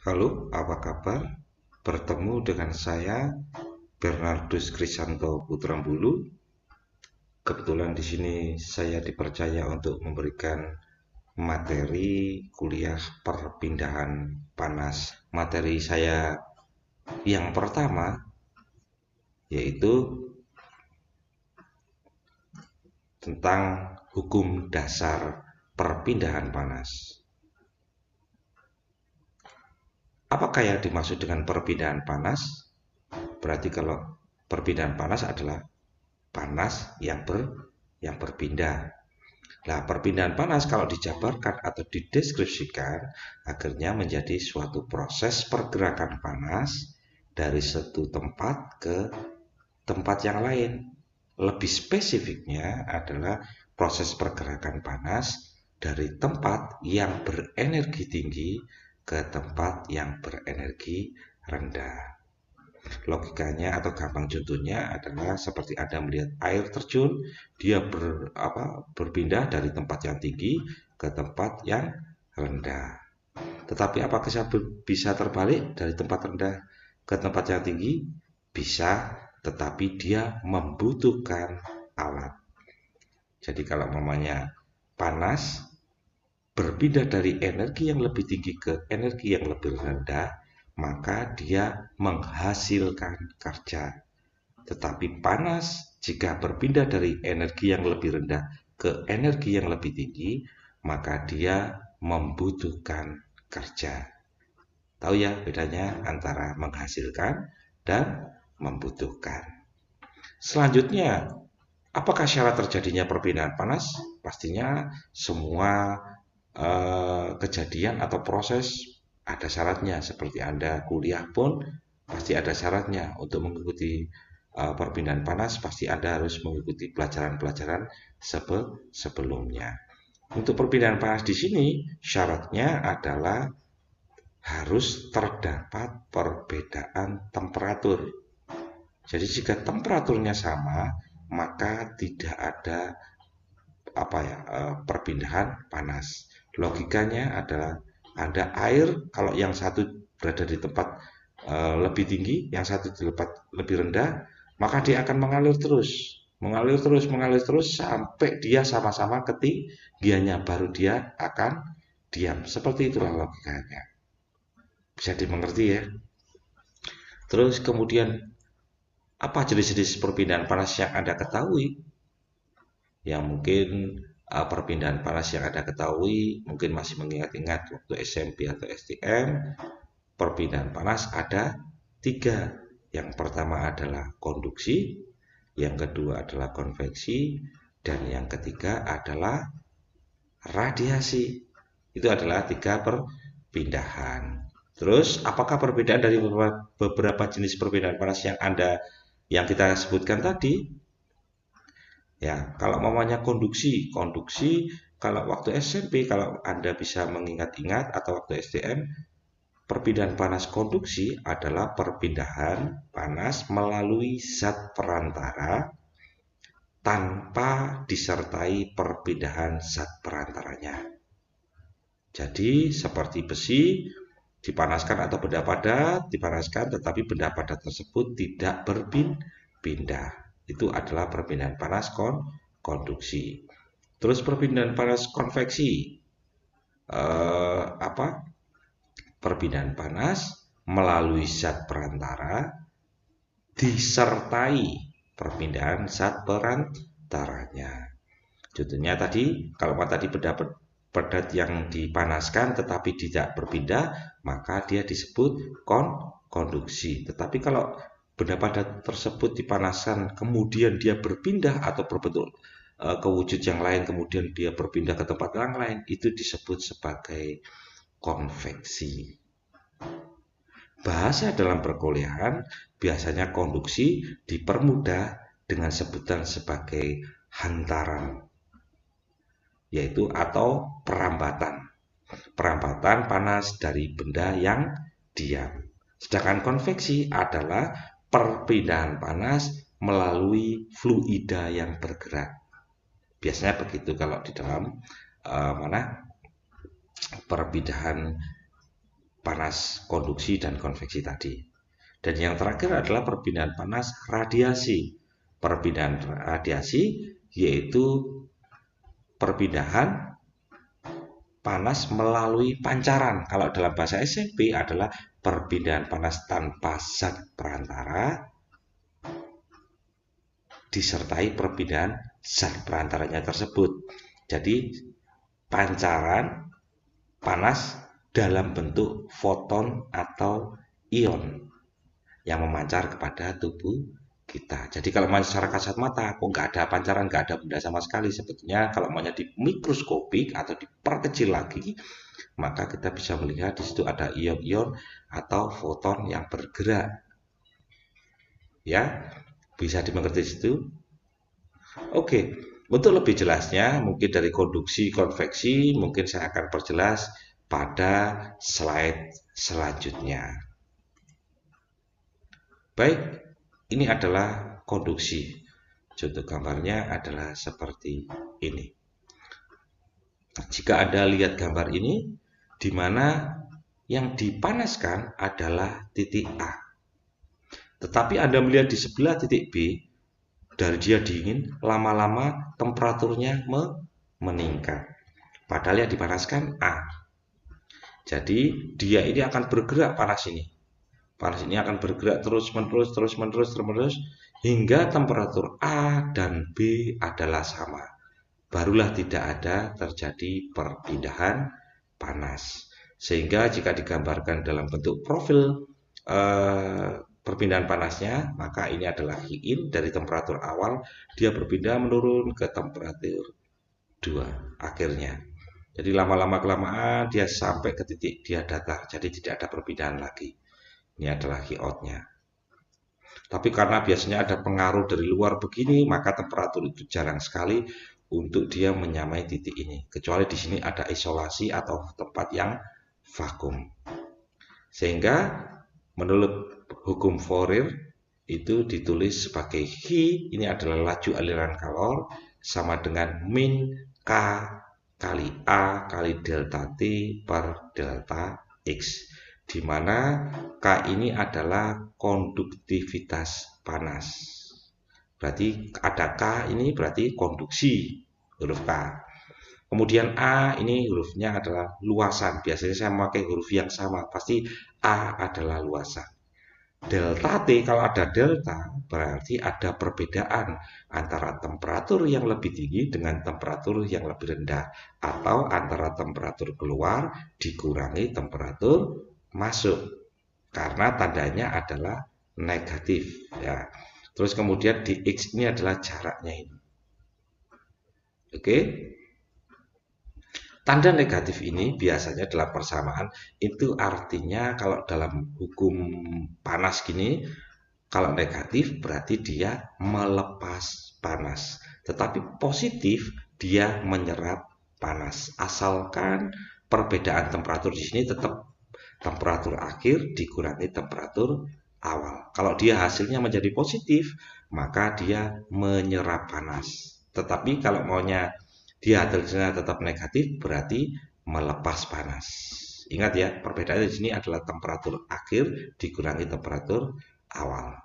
Halo, apa kabar? Bertemu dengan saya, Bernardus Krisanto Putrambulu. Kebetulan di sini saya dipercaya untuk memberikan materi kuliah perpindahan panas. Materi saya yang pertama yaitu tentang hukum dasar perpindahan panas. Apakah yang dimaksud dengan perpindahan panas? Berarti kalau perpindahan panas adalah panas yang berpindah. Nah, perpindahan panas kalau dijabarkan atau dideskripsikan akhirnya menjadi suatu proses pergerakan panas dari satu tempat ke tempat yang lain. Lebih spesifiknya adalah proses pergerakan panas dari tempat yang berenergi tinggi ke tempat yang berenergi rendah. Logikanya atau gampang contohnya adalah seperti Anda melihat air terjun, dia berpindah dari tempat yang tinggi ke tempat yang rendah. Tetapi apakah bisa terbalik dari tempat rendah ke tempat yang tinggi? Bisa, tetapi dia membutuhkan alat. Jadi kalau namanya panas berpindah dari energi yang lebih tinggi ke energi yang lebih rendah, maka dia menghasilkan kerja. Tetapi panas jika berpindah dari energi yang lebih rendah ke energi yang lebih tinggi, maka dia membutuhkan kerja. Tahu ya bedanya antara menghasilkan dan membutuhkan. Selanjutnya, apakah syarat terjadinya perpindahan panas? Pastinya semua kejadian atau proses ada syaratnya. Seperti Anda kuliah pun pasti ada syaratnya. Untuk mengikuti perpindahan panas pasti Anda harus mengikuti pelajaran-pelajaran sebelumnya. Untuk perpindahan panas di sini syaratnya adalah harus terdapat perbedaan temperatur. Jadi jika temperaturnya sama, maka tidak ada perpindahan panas. Logikanya adalah ada air, kalau yang satu berada di tempat lebih tinggi, yang satu di tempat lebih rendah, maka dia akan mengalir terus sampai dia sama-sama ketinggiannya, baru dia akan diam. Seperti itulah logikanya. Bisa dimengerti ya. Terus kemudian apa jenis-jenis perpindahan panas yang Anda ketahui? Yang mungkin perpindahan panas yang Anda ketahui, mungkin masih mengingat-ingat waktu SMP atau STM, perpindahan panas ada tiga. Yang pertama adalah konduksi, yang kedua adalah konveksi, dan yang ketiga adalah radiasi. Itu adalah tiga perpindahan. Terus, apakah perbedaan dari beberapa jenis perpindahan panas yang kita sebutkan tadi? Ya, kalau mamanya konduksi kalau waktu SMP, kalau Anda bisa mengingat-ingat atau waktu STM, perpindahan panas konduksi adalah perpindahan panas melalui zat perantara tanpa disertai perpindahan zat perantaranya. Jadi, seperti besi dipanaskan atau benda padat dipanaskan, tetapi benda padat tersebut tidak berpindah. Itu adalah perpindahan panas konduksi. Terus perpindahan panas konveksi, apa? Perpindahan panas melalui zat perantara disertai perpindahan zat perantaranya. Contohnya tadi, kalau tadi benda padat yang dipanaskan tetapi tidak berpindah, maka dia disebut konduksi. Tetapi kalau benda padat tersebut dipanaskan kemudian dia berpindah atau berbentuk ke wujud yang lain, kemudian dia berpindah ke tempat yang lain, itu disebut sebagai konveksi. Bahasa dalam perkuliahan biasanya konduksi dipermudah dengan sebutan sebagai hantaran, yaitu atau perambatan. Perambatan panas dari benda yang diam. Sedangkan konveksi adalah perpindahan panas melalui fluida yang bergerak. Biasanya begitu kalau di dalam perpindahan panas konduksi dan konveksi tadi. Dan yang terakhir adalah perpindahan panas radiasi. Perpindahan radiasi yaitu perpindahan panas melalui pancaran. Kalau dalam bahasa SMP adalah perpindahan panas tanpa zat perantara disertai perpindahan zat perantaranya tersebut. Jadi pancaran panas dalam bentuk foton atau ion yang memancar kepada tubuh kita. Jadi kalau secara kasat mata, kok nggak ada pancaran, nggak ada benda sama sekali. Sebetulnya kalau maunya di mikroskopik atau diperkecil lagi, maka kita bisa melihat di situ ada ion-ion atau foton yang bergerak. Ya, bisa dimengerti di situ. Oke, untuk lebih jelasnya, mungkin dari konduksi, konveksi, mungkin saya akan perjelas pada slide selanjutnya. Baik, ini adalah konduksi. Contoh gambarnya adalah seperti ini. Jika Anda lihat gambar ini, di mana yang dipanaskan adalah titik A. Tetapi Anda melihat di sebelah titik B, dari dia dingin, lama-lama temperaturnya meningkat. Padahal yang dipanaskan A. Jadi dia ini akan bergerak panas ini. Panas ini akan bergerak terus-menerus hingga temperatur A dan B adalah sama. Barulah tidak ada terjadi perpindahan panas. Sehingga jika digambarkan dalam bentuk profil perpindahan panasnya, maka ini adalah Heat dari temperatur awal, dia berpindah menurun ke temperatur 2 akhirnya. Jadi lama-lama kelamaan dia sampai ke titik dia datar, jadi tidak ada perpindahan lagi. Ini adalah Heat-nya. Tapi karena biasanya ada pengaruh dari luar begini, maka temperatur itu jarang sekali untuk dia menyamai titik ini. Kecuali di sini ada isolasi atau tempat yang vakum. Sehingga menurut hukum Fourier itu ditulis sebagai He, ini adalah laju aliran kalor, sama dengan min K kali A kali delta T per delta X. Di mana K ini adalah konduktivitas panas. Berarti ada K ini berarti konduksi, huruf K. Kemudian A ini hurufnya adalah luasan. Biasanya saya memakai huruf yang sama, pasti A adalah luasan. Delta T, kalau ada delta, berarti ada perbedaan antara temperatur yang lebih tinggi dengan temperatur yang lebih rendah. Atau antara temperatur keluar dikurangi temperatur masuk, karena tandanya adalah negatif ya. Terus kemudian di X ini adalah jaraknya ini. Oke. Tanda negatif ini biasanya dalam persamaan itu artinya kalau dalam hukum panas gini, kalau negatif berarti dia melepas panas. Tetapi positif dia menyerap panas. Asalkan perbedaan temperatur di sini tetap temperatur akhir dikurangi temperatur awal. Kalau dia hasilnya menjadi positif, maka dia menyerap panas. Tetapi kalau maunya dia hasilnya tetap negatif, berarti melepas panas. Ingat ya, perbedaannya di sini adalah temperatur akhir dikurangi temperatur awal.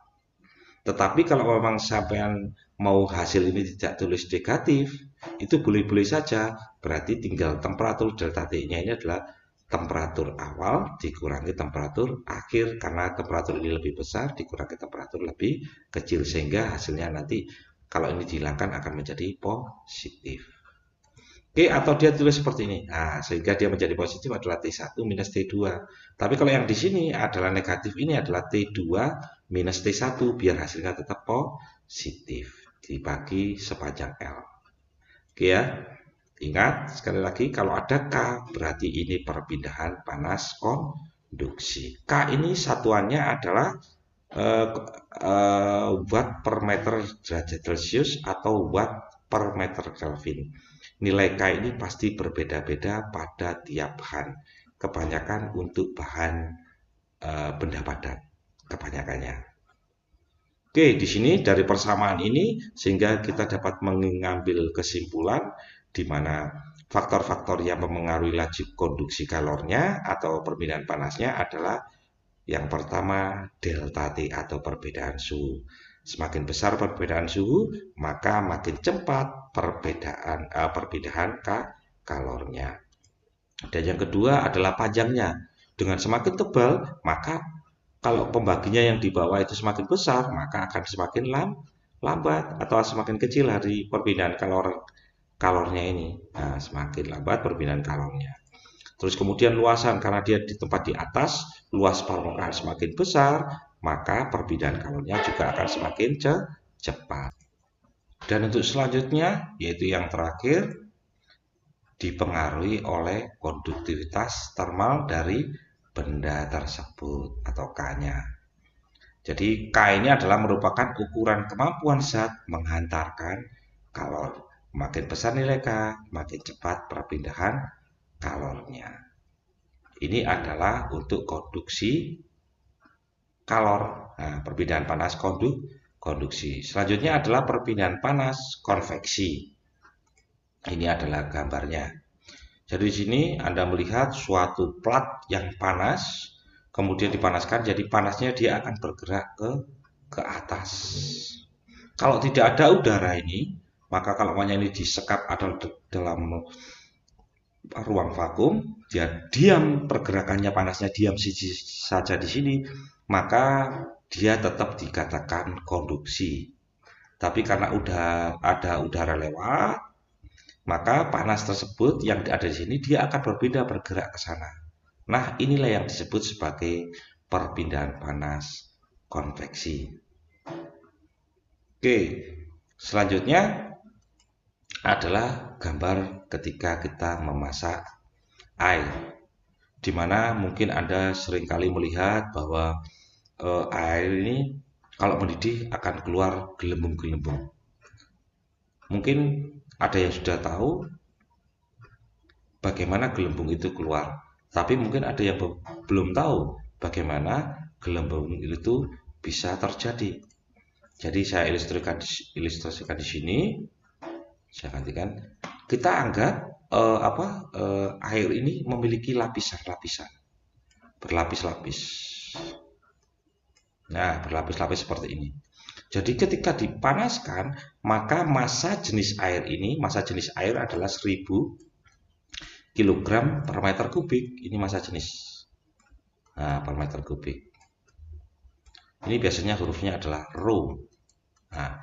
Tetapi kalau memang sampean mau hasil ini tidak tulis negatif, itu boleh-boleh saja. Berarti tinggal temperatur delta T-nya ini adalah temperatur awal dikurangi temperatur akhir, karena temperatur ini lebih besar dikurangi temperatur lebih kecil, sehingga hasilnya nanti kalau ini dihilangkan akan menjadi positif. Oke, atau dia tulis seperti ini. Nah, sehingga dia menjadi positif adalah T1 minus T2. Tapi kalau yang di sini adalah negatif, ini adalah T2 minus T1, biar hasilnya tetap positif dibagi sepanjang L. Oke ya. Ingat, sekali lagi, kalau ada K, berarti ini perpindahan panas konduksi. K ini satuannya adalah watt per meter derajat Celcius atau watt per meter Kelvin. Nilai K ini pasti berbeda-beda pada tiap bahan. Kebanyakan untuk bahan benda padat, kebanyakannya. Oke, di sini dari persamaan ini sehingga kita dapat mengambil kesimpulan di mana faktor-faktor yang mempengaruhi laju konduksi kalornya atau perpindahan panasnya adalah yang pertama delta T atau perbedaan suhu. Semakin besar perbedaan suhu, maka makin cepat perpindahan kalornya. Dan yang kedua adalah panjangnya. Dengan semakin tebal, maka kalau pembaginya yang di bawah itu semakin besar, maka akan semakin lambat atau semakin kecil hari perpindahan kalornya ini. Nah, semakin lambat perpindahan kalornya. Terus kemudian luasan, karena dia di tempat di atas, luas permukaan semakin besar, maka perpindahan kalornya juga akan semakin cepat. Dan untuk selanjutnya, yaitu yang terakhir, dipengaruhi oleh konduktivitas termal dari benda tersebut atau K-nya. Jadi K ini adalah merupakan ukuran kemampuan zat menghantarkan kalor. Makin besar nilai K, makin cepat perpindahan kalornya. Ini adalah untuk konduksi kalor. Nah, perpindahan panas konduksi. Selanjutnya adalah perpindahan panas konveksi. Ini adalah gambarnya. Jadi di sini Anda melihat suatu plat yang panas, kemudian dipanaskan, jadi panasnya dia akan bergerak ke atas. Kalau tidak ada udara ini, maka kalau ini disekap atau dalam ruang vakum, dia diam pergerakannya, panasnya diam saja di sini, maka dia tetap dikatakan konduksi. Tapi karena udah ada udara lewat, maka panas tersebut yang ada di sini dia akan bergerak ke sana. Nah, inilah yang disebut sebagai perpindahan panas konveksi. Oke, selanjutnya adalah gambar ketika kita memasak air, di mana mungkin Anda seringkali melihat bahwa air ini kalau mendidih akan keluar gelembung-gelembung. Mungkin ada yang sudah tahu bagaimana gelembung itu keluar, tapi mungkin ada yang belum tahu bagaimana gelembung itu bisa terjadi. Jadi saya ilustrasikan di sini. Saya gantikan. Kita anggap air ini memiliki lapisan-lapisan, berlapis-lapis. Nah, berlapis-lapis seperti ini. Jadi ketika dipanaskan, maka massa jenis air adalah 1000 kg per meter kubik. Ini massa jenis per meter kubik. Ini biasanya hurufnya adalah rho. Nah,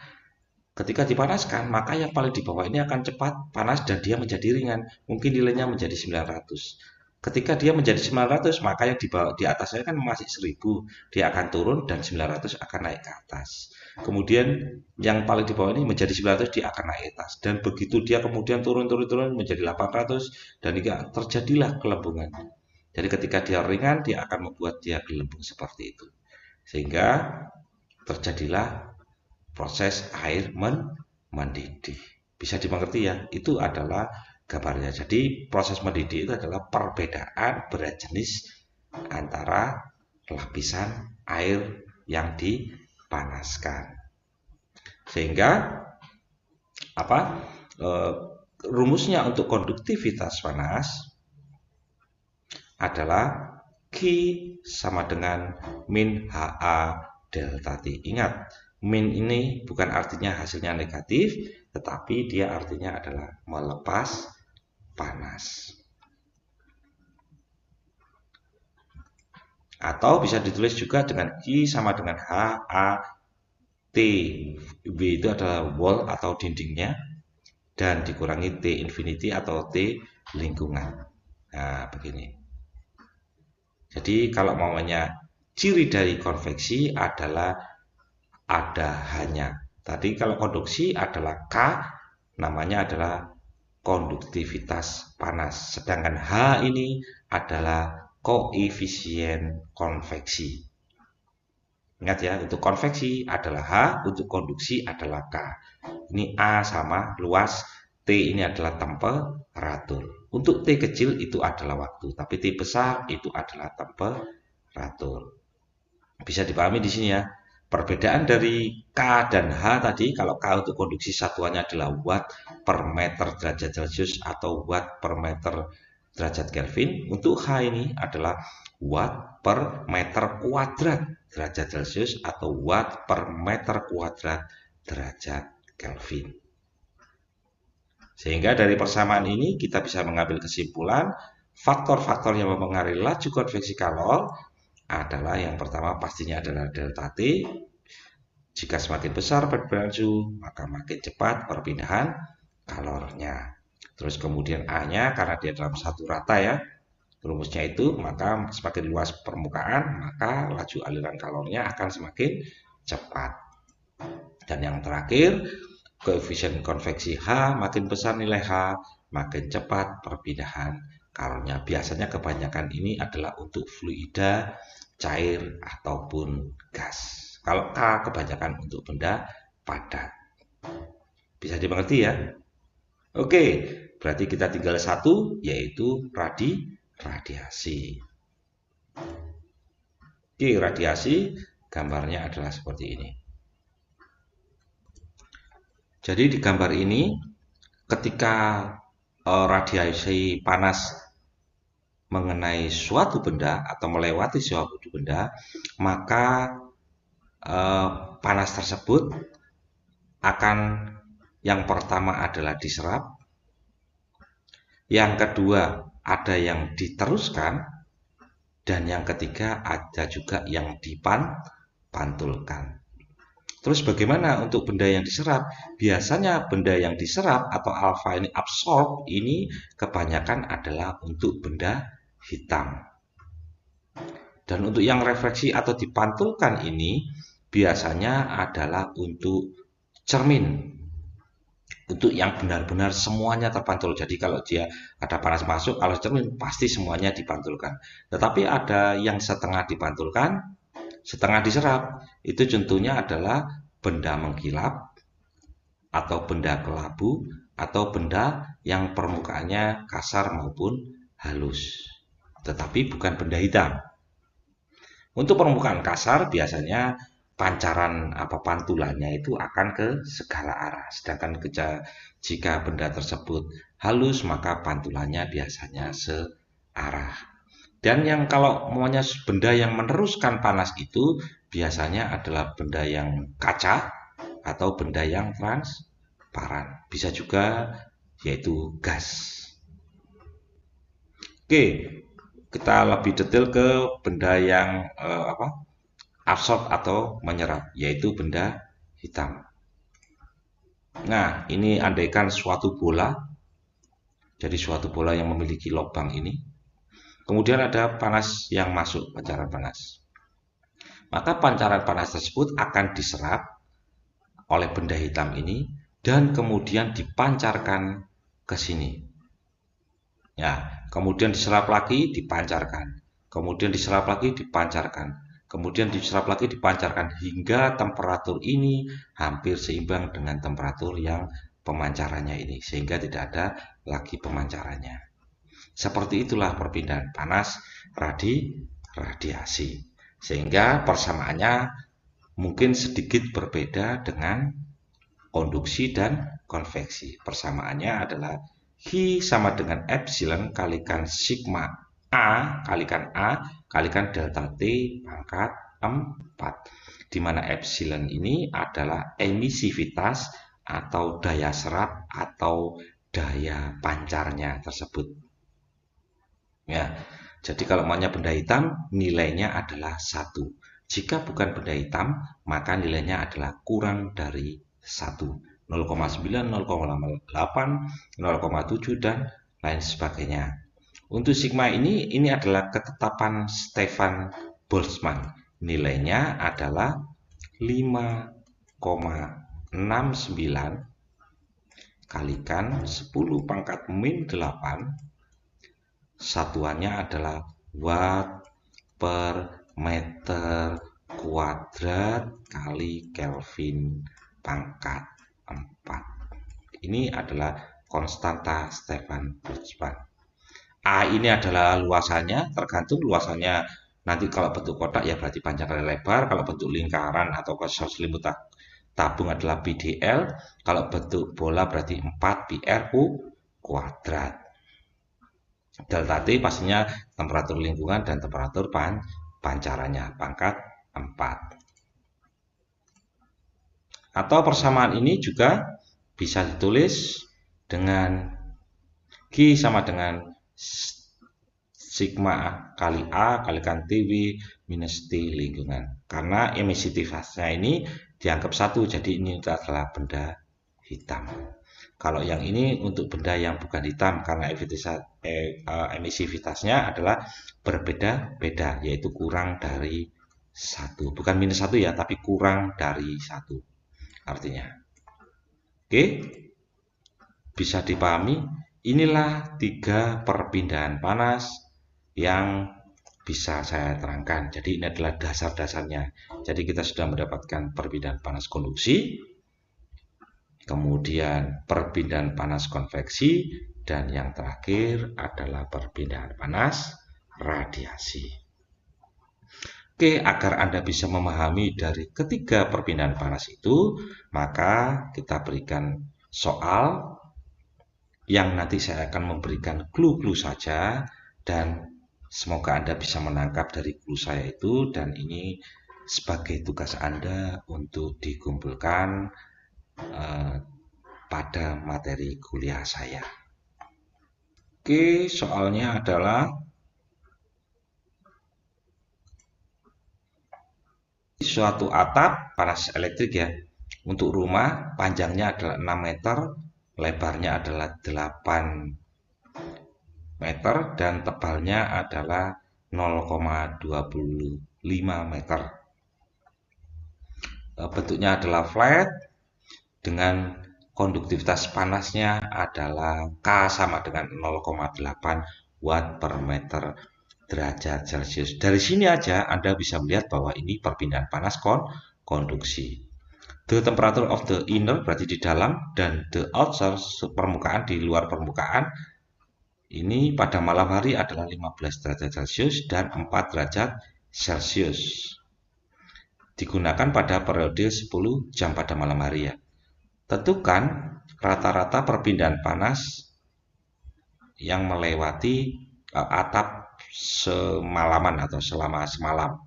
ketika dipanaskan, maka yang paling di bawah ini akan cepat panas dan dia menjadi ringan. Mungkin nilainya menjadi 900. Ketika dia menjadi 900, maka yang di atasnya kan masih 1000. Dia akan turun dan 900 akan naik ke atas. Kemudian yang paling di bawah ini menjadi 900, dia akan naik ke atas. Dan begitu dia kemudian turun menjadi 800 dan terjadilah gelembungan. Jadi ketika dia ringan, dia akan membuat dia gelembung seperti itu. Sehingga terjadilah proses air mendidih. Bisa dimengerti ya, itu adalah gambarnya. Jadi proses mendidih itu adalah perbedaan berat jenis antara lapisan air yang dipanaskan. Sehingga rumusnya untuk konduktivitas panas adalah Q sama dengan min HA delta T. Ingat, min ini bukan artinya hasilnya negatif, tetapi dia artinya adalah melepas panas. Atau bisa ditulis juga dengan Q sama dengan HAT. V itu adalah wall atau dindingnya, dan dikurangi T infinity atau T lingkungan. Nah, begini. Jadi kalau maunya ciri dari konveksi adalah ada hanya. Tadi kalau konduksi adalah K, namanya adalah konduktivitas panas. Sedangkan H ini adalah koefisien konveksi. Ingat ya, untuk konveksi adalah H, untuk konduksi adalah K. Ini A sama luas, T ini adalah temperatur. Untuk T kecil itu adalah waktu, tapi T besar itu adalah temperatur. Bisa dipahami di sini ya. Perbedaan dari K dan H tadi, kalau K untuk konduksi satuannya adalah watt per meter derajat Celcius atau watt per meter derajat Kelvin, untuk H ini adalah watt per meter kuadrat derajat Celcius atau watt per meter kuadrat derajat Kelvin. Sehingga dari persamaan ini kita bisa mengambil kesimpulan faktor-faktor yang mempengaruhi laju konveksi kalor adalah yang pertama pastinya adalah delta T. Jika semakin besar perbedaan suhu, maka makin cepat perpindahan kalornya. Terus kemudian A-nya karena dia dalam satu rata ya, rumusnya itu, maka semakin luas permukaan, maka laju aliran kalornya akan semakin cepat. Dan yang terakhir, koefisien konveksi H, makin besar nilai H, makin cepat perpindahan kalornya. Biasanya kebanyakan ini adalah untuk fluida, cair, ataupun gas. Kalau K kebanyakan untuk benda padat. Bisa dimengerti ya? Oke, berarti kita tinggal satu, yaitu radiasi. Oke, radiasi gambarnya adalah seperti ini. Jadi di gambar ini, ketika radiasi panas mengenai suatu benda atau melewati suatu benda, maka panas tersebut akan yang pertama adalah diserap, yang kedua ada yang diteruskan, dan yang ketiga ada juga yang dipantulkan. Terus bagaimana untuk benda yang diserap? Biasanya benda yang diserap atau alfa ini absorb ini kebanyakan adalah untuk benda hitam. Dan untuk yang refleksi atau dipantulkan ini biasanya adalah untuk cermin. Untuk yang benar-benar semuanya terpantul. Jadi kalau dia ada panas masuk, kalau cermin pasti semuanya dipantulkan. Tetapi ada yang setengah dipantulkan, setengah diserap. Itu contohnya adalah benda mengkilap, atau benda kelabu, atau benda yang permukaannya kasar maupun halus. Tetapi bukan benda hitam. Untuk permukaan kasar biasanya pancaran pantulannya itu akan ke segala arah. Sedangkan jika benda tersebut halus maka pantulannya biasanya searah. Dan yang kalau maunya benda yang meneruskan panas itu biasanya adalah benda yang kaca atau benda yang transparan. Bisa juga yaitu gas. Oke, kita lebih detail ke benda yang absorb atau menyerap, yaitu benda hitam. Nah, ini andaikan suatu bola, jadi suatu bola yang memiliki lubang ini, kemudian ada panas yang masuk, pancaran panas. Maka pancaran panas tersebut akan diserap oleh benda hitam ini dan kemudian dipancarkan ke sini. Ya, kemudian diserap lagi, dipancarkan. Kemudian diserap lagi, dipancarkan. Kemudian diserap lagi, dipancarkan hingga temperatur ini hampir seimbang dengan temperatur yang pemancarannya ini, sehingga tidak ada lagi pemancarannya. Seperti itulah perpindahan panas radiasi. Sehingga persamaannya mungkin sedikit berbeda dengan konduksi dan konveksi. Persamaannya adalah Hi sama dengan epsilon kalikan sigma A kalikan delta T pangkat 4. Di mana epsilon ini adalah emisivitas atau daya serap atau daya pancarnya tersebut. Ya, jadi kalau maunya benda hitam nilainya adalah 1. Jika bukan benda hitam maka nilainya adalah kurang dari 1. 0,9, 0,8, 0,7 dan lain sebagainya. Untuk sigma ini adalah ketetapan Stefan Boltzmann. Nilainya adalah 5,69 kalikan 10 pangkat min 8. Satuannya adalah watt per meter kuadrat kali Kelvin pangkat 4. Ini adalah konstanta Stefan Boltzmann. A ini adalah luasannya, tergantung luasannya Nanti kalau bentuk kotak ya berarti panjang kali lebar, kalau bentuk lingkaran atau selimut tabung adalah PDL, kalau bentuk bola berarti 4 PRU kuadrat. Delta T pastinya temperatur lingkungan dan temperatur pancarannya, pangkat 4. Atau persamaan ini juga bisa ditulis dengan G sama dengan sigma kali A kalikan TW minus T lingkungan. Karena emisivitasnya ini dianggap satu, jadi ini adalah benda hitam. Kalau yang ini untuk benda yang bukan hitam, karena emisivitasnya adalah berbeda-beda, yaitu kurang dari 1. Bukan minus 1 ya, tapi kurang dari 1 artinya. Oke, bisa dipahami. Inilah 3 perpindahan panas yang bisa saya terangkan. Jadi ini adalah dasar-dasarnya. Jadi kita sudah mendapatkan perpindahan panas konduksi, kemudian perpindahan panas konveksi, dan yang terakhir adalah perpindahan panas radiasi. Oke, agar Anda bisa memahami dari ketiga perpindahan panas itu, maka kita berikan soal yang nanti saya akan memberikan clue-clue saja, dan semoga Anda bisa menangkap dari clue saya itu, dan ini sebagai tugas Anda untuk dikumpulkan pada materi kuliah saya. Oke, soalnya adalah suatu atap panas elektrik ya. Untuk rumah panjangnya adalah 6 meter, lebarnya adalah 8 meter dan tebalnya adalah 0,25 meter. Bentuknya adalah flat dengan konduktivitas panasnya adalah K sama dengan 0,8 watt per meter derajat Celcius. Dari sini aja Anda bisa melihat bahwa ini perpindahan panas konduksi. The temperature of the inner berarti di dalam, dan the outer permukaan di luar permukaan ini pada malam hari adalah 15 derajat Celcius dan 4 derajat Celcius. Digunakan pada periode 10 jam pada malam hari ya. Tentukan rata-rata perpindahan panas yang melewati atap semalaman atau selama semalam,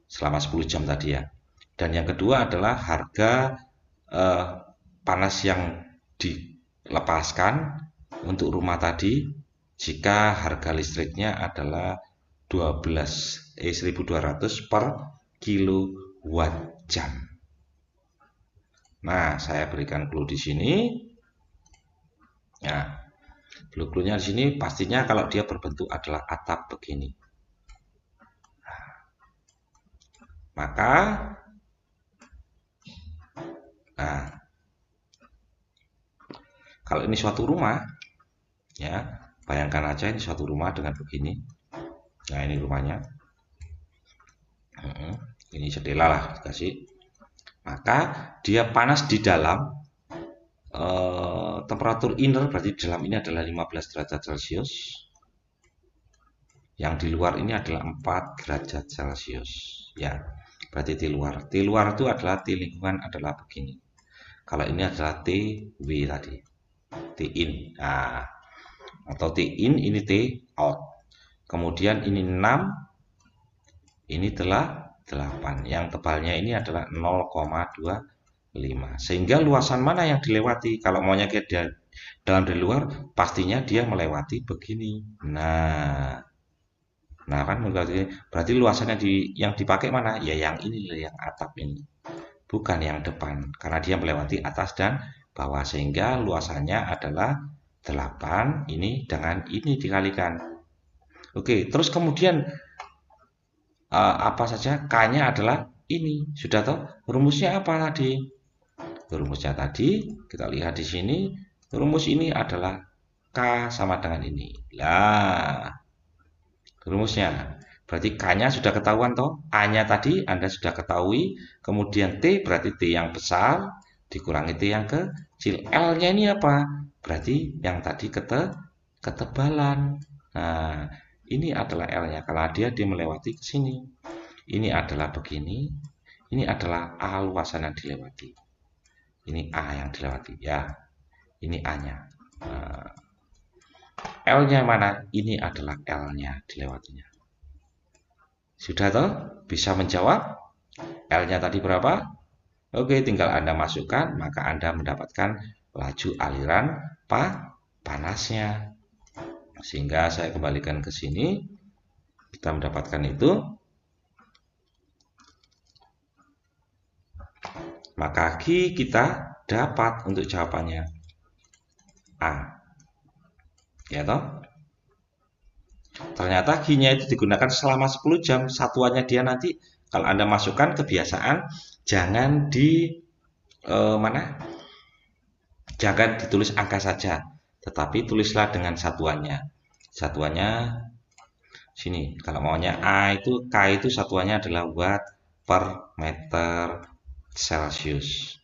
selama 10 jam tadi ya. Dan yang kedua adalah harga panas yang dilepaskan untuk rumah tadi jika harga listriknya adalah 1.200 per kilowatt jam. Nah, saya berikan clue di sini. Nah, clue-cluenya di sini pastinya kalau dia berbentuk adalah atap begini. Maka kalau ini suatu rumah ya, bayangkan aja ini suatu rumah dengan begini. Nah, ini rumahnya. Ini jendela lah dikasih. Maka dia panas di dalam, temperatur inner berarti di dalam ini adalah 15 derajat Celcius. Yang di luar ini adalah 4 derajat Celcius. Ya, berarti T luar. T luar itu adalah T lingkungan adalah begini. Kalau ini adalah TW tadi. T in. Nah, atau T in, ini T out. Kemudian ini 6, ini telah 8. Yang tebalnya ini adalah 0,25. Sehingga luasan mana yang dilewati? Kalau maunya ke dalam dan luar, pastinya dia melewati begini. Nah kan berarti luasannya yang dipakai mana? Ya yang ini, yang atap ini. Bukan yang depan. Karena dia melewati atas dan bawah. Sehingga luasannya adalah 8. Ini dengan ini dikalikan. Oke, terus kemudian apa saja? K-nya adalah ini. Sudah tahu rumusnya apa tadi? Rumusnya tadi kita lihat di sini. Rumus ini adalah K sama dengan ini. Lah, rumusnya. Berarti K-nya sudah ketahuan toh? A-nya tadi Anda sudah ketahui. Kemudian T berarti T yang besar dikurangi T yang kecil. L-nya ini apa? Berarti yang tadi ketebalan. Nah, ini adalah L-nya. Kalau dia melewati ke sini. Ini adalah begini. Ini adalah A luasan yang dilewati. Ini A yang dilewati ya. Ini A-nya. L-nya mana? Ini adalah L-nya dilewatinya. Sudah toh? Bisa menjawab? L-nya tadi berapa? Oke, tinggal Anda masukkan, maka Anda mendapatkan laju aliran panasnya. Sehingga saya kembalikan ke sini, kita mendapatkan itu. Maka Q kita dapat untuk jawabannya A. Ya toh? Ternyata Q-nya itu digunakan selama 10 jam. Satuannya dia nanti kalau Anda masukkan kebiasaan jangan jangan ditulis angka saja, tetapi tulislah dengan satuannya. Satuannya sini. Kalau maunya A itu K itu satuannya adalah watt per meter Celcius.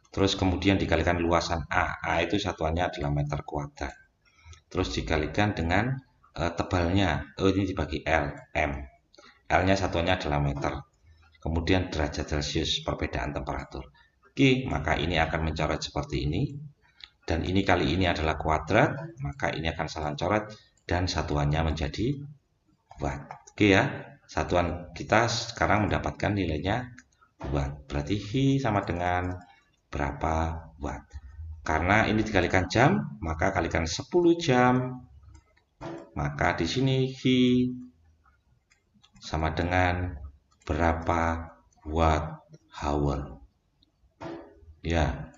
Terus kemudian dikalikan luasan A. A itu satuannya adalah meter kuadrat. Terus dikalikan dengan tebalnya. Ini dibagi L, M. L-nya satuannya adalah meter. Kemudian derajat Celcius, perbedaan temperatur. Oke, maka ini akan mencoret seperti ini. Dan ini kali ini adalah kuadrat, maka ini akan salah coret dan satuannya menjadi watt. Oke ya, satuan kita sekarang mendapatkan nilainya watt. Berarti V sama dengan berapa watt. Karena ini dikalikan jam, maka kalikan 10 jam. Maka di sini V sama dengan berapa watt hour. Ya,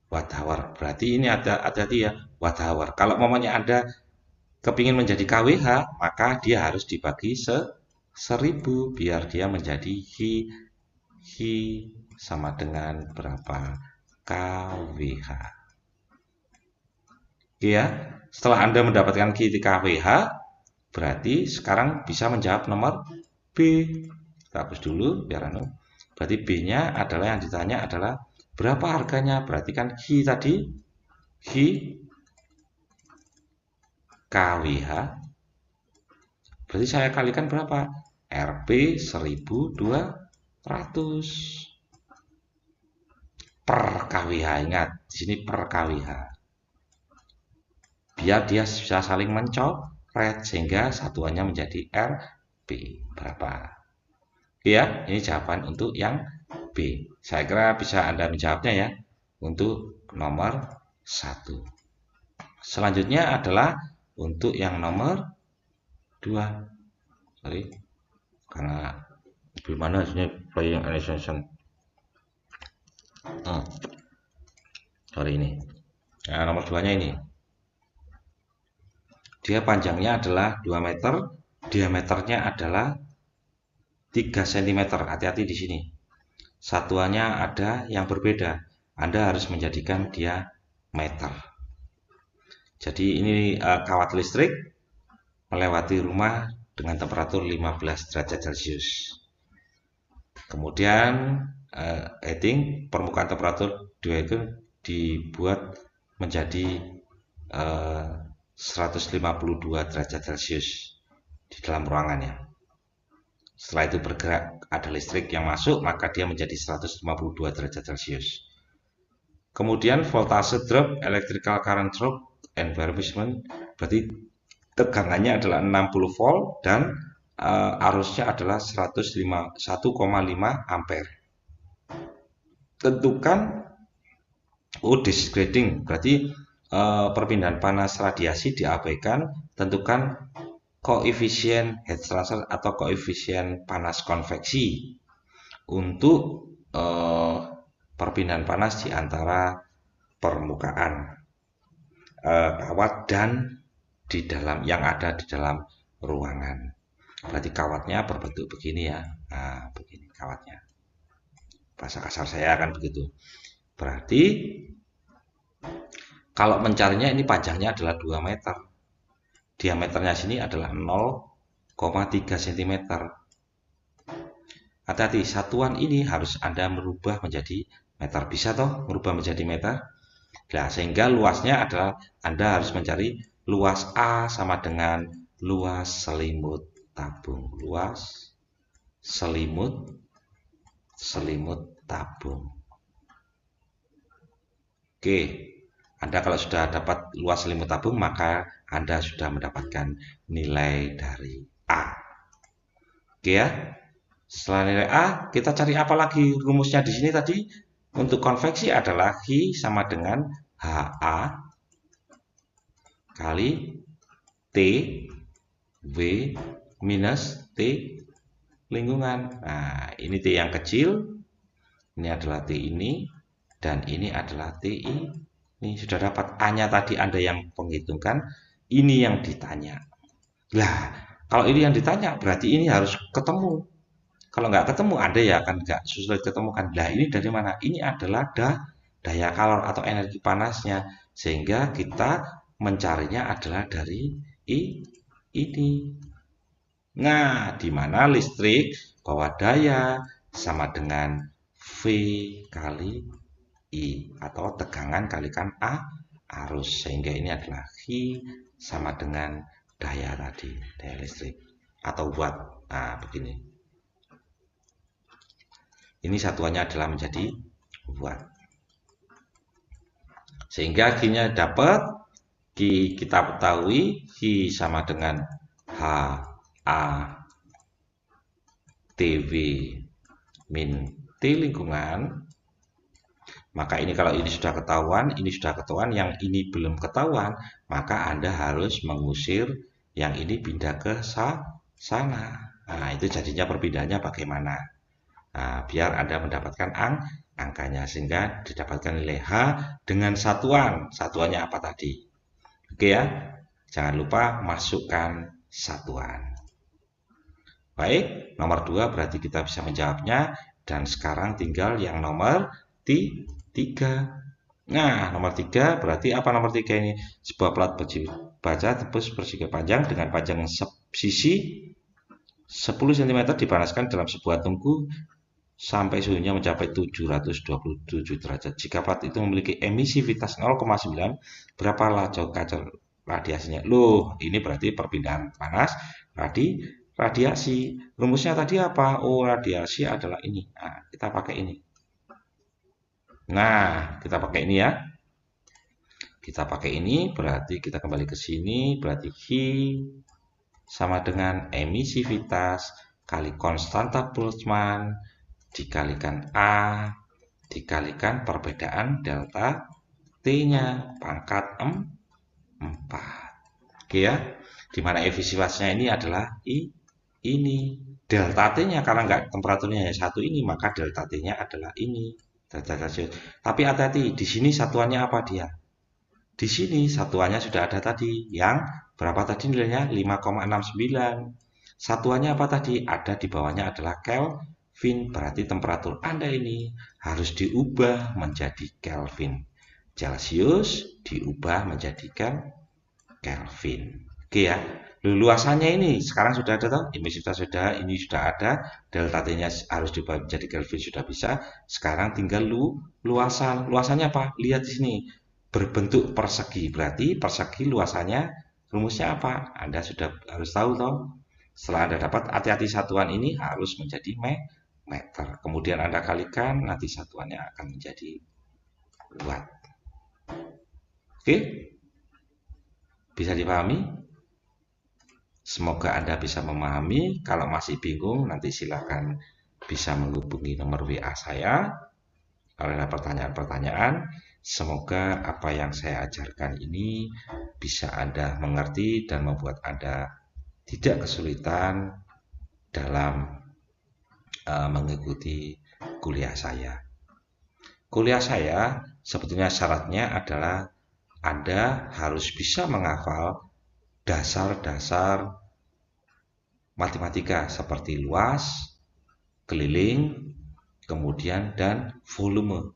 watt hour. Berarti ini hati-hati ya, watt hour. Kalau momennya Anda kepingin menjadi kWh, maka dia harus dibagi 1000 biar dia menjadi H sama dengan berapa kWh. Oke ya, setelah Anda mendapatkan kWh, berarti sekarang bisa menjawab nomor B. Kita hapus dulu biar berarti B-nya adalah yang ditanya adalah berapa harganya. Berarti kan H tadi H kWh. Berarti saya kalikan berapa? Rp 1200 per kWh. Ingat, di sini per kWh. Biar dia bisa saling mencoret sehingga satuannya menjadi Rp berapa. Ya, ini jawaban untuk yang B. Saya kira bisa Anda menjawabnya ya untuk nomor 1. Selanjutnya adalah untuk yang nomor 2. Sorry, karena gimana sini playing animation. Sorry ini. Nah, nomor 2-nya ini. Dia panjangnya adalah 2 meter, diameternya adalah 3 cm. Hati-hati di sini. Satuannya ada yang berbeda. Anda harus menjadikan dia meter. Jadi ini kawat listrik melewati rumah dengan temperatur 15 derajat Celcius. Kemudian heating permukaan temperatur itu dibuat menjadi 152 derajat Celcius di dalam ruangannya. Setelah itu bergerak, ada listrik yang masuk, maka dia menjadi 152 derajat Celcius. Kemudian voltase drop, electrical current drop, environment, berarti tegangannya adalah 60 volt dan arusnya adalah 1,5 ampere. Tentukan disgrading, berarti perpindahan panas radiasi diabaikan. Tentukan koefisien heat transfer atau koefisien panas konveksi untuk perpindahan panas di antara permukaan kawat dan di dalam yang ada di dalam ruangan. Berarti kawatnya berbentuk begini ya. Nah, begini kawatnya. Bahasa kasar saya akan begitu. Berarti kalau mencarinya ini panjangnya adalah 2 meter. Diameternya sini adalah 0,3 cm. Hati-hati, satuan ini harus Anda merubah menjadi meter. Bisa toh merubah menjadi meter? Nah, sehingga luasnya adalah Anda harus mencari luas A sama dengan luas selimut tabung. Luas selimut tabung. Oke, Anda kalau sudah dapat luas selimut tabung, maka Anda sudah mendapatkan nilai dari A. Oke ya. Setelah nilai A, kita cari apa lagi rumusnya di sini tadi? Untuk konveksi adalah Hi sama dengan HA kali T W minus T lingkungan. Nah, ini T yang kecil, ini adalah T ini, dan ini adalah T ini. Ini sudah dapat A-nya tadi Anda yang menghitungkan, ini yang ditanya. Lah, kalau ini yang ditanya, berarti ini harus ketemu. Kalau nggak ketemu, Anda ya akan nggak sulit ketemukan. Lah, ini dari mana? Ini adalah daya kalor atau energi panasnya. Sehingga kita mencarinya adalah dari ini. Nah, di mana listrik bawah daya sama dengan V kali I atau tegangan kalikan arus. Sehingga ini adalah I sama dengan daya tadi, daya listrik atau watt. Nah, begini. Ini satuannya adalah menjadi watt. Sehingga Q-nya dapat, kita ketahui Q sama dengan HA TV min T lingkungan. Maka ini kalau ini sudah ketahuan, ini sudah ketahuan, yang ini belum ketahuan, maka Anda harus mengusir yang ini pindah ke sana. Nah, itu jadinya perpindahannya bagaimana? Nah, biar Anda mendapatkan angkanya, sehingga didapatkan nilai H dengan satuan. Satuannya apa tadi? Oke ya, jangan lupa masukkan satuan. Baik, nomor 2 berarti kita bisa menjawabnya. Dan sekarang tinggal yang nomor 3. Nah, nomor 3 berarti apa nomor 3 ini? Sebuah plat baja tembus persegi panjang dengan panjang sisi 10 cm dipanaskan dalam sebuah tungku sampai suhunya mencapai 727 derajat. Jika plat itu memiliki emisivitas 0,9, berapa laju kaca radiasinya? Loh, ini berarti perpindahan panas radiasi. Rumusnya tadi apa? Oh, radiasi adalah ini. Nah, kita pakai ini. Nah, kita pakai ini ya. Kita pakai ini, berarti kita kembali ke sini, berarti Q sama dengan emisivitas kali konstanta Boltzmann dikalikan A dikalikan perbedaan delta T-nya pangkat 4. Oke ya. Dimana efisiensinya ini adalah ini. Delta T-nya karena nggak temperaturnya hanya satu ini, maka delta T-nya adalah ini. Delta Celcius. Tapi hati-hati, di sini satuannya apa dia? Di sini satuannya sudah ada tadi. Yang berapa tadi nilainya? 5,69. Satuannya apa tadi? Ada di bawahnya adalah Kelvin. Berarti temperatur Anda ini harus diubah menjadi Kelvin. Celcius diubah menjadi Kelvin. Oke ya. Luasannya ini sekarang sudah ada toh, emisivitas sudah, ini sudah ada, delta T-nya harus diubah menjadi Kelvin sudah bisa. Sekarang tinggal luasan. Luasannya apa? Lihat di sini. Berbentuk persegi, berarti persegi luasannya rumusnya apa? Anda sudah harus tahu toh. Setelah Anda dapat, hati-hati satuan ini harus menjadi meter. Kemudian Anda kalikan, nanti satuannya akan menjadi watt. Oke? Bisa dipahami? Semoga Anda bisa memahami. Kalau masih bingung, nanti silakan bisa menghubungi nomor WA saya. Kalau ada pertanyaan-pertanyaan, semoga apa yang saya ajarkan ini bisa Anda mengerti dan membuat Anda tidak kesulitan dalam mengikuti kuliah saya. Kuliah saya sebetulnya syaratnya adalah Anda harus bisa menghafal dasar-dasar matematika seperti luas, keliling, kemudian dan volume.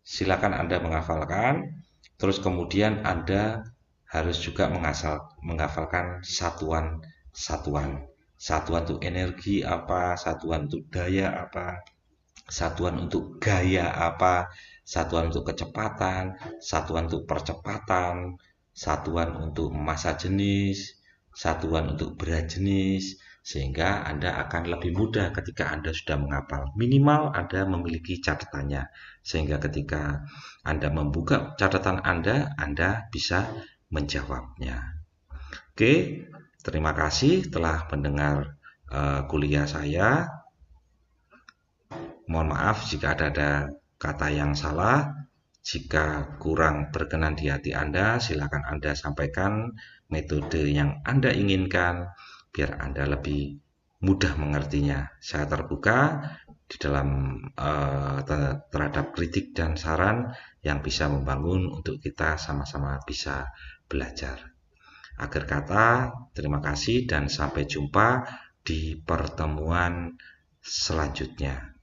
Silakan Anda menghafalkan, terus kemudian Anda harus juga menghafalkan satuan-satuan. Satuan untuk energi apa, satuan untuk daya apa, satuan untuk gaya apa, satuan untuk kecepatan, satuan untuk percepatan, satuan untuk massa jenis, satuan untuk berat jenis, sehingga Anda akan lebih mudah ketika Anda sudah menghafal. Minimal Anda memiliki catatannya, sehingga ketika Anda membuka catatan Anda bisa menjawabnya. Oke, terima kasih telah mendengar kuliah saya. Mohon maaf jika ada kata yang salah. Jika kurang berkenan di hati Anda, silakan Anda sampaikan metode yang Anda inginkan biar Anda lebih mudah mengertinya. Saya terbuka di dalam terhadap kritik dan saran yang bisa membangun untuk kita sama-sama bisa belajar. Akhir kata, terima kasih dan sampai jumpa di pertemuan selanjutnya.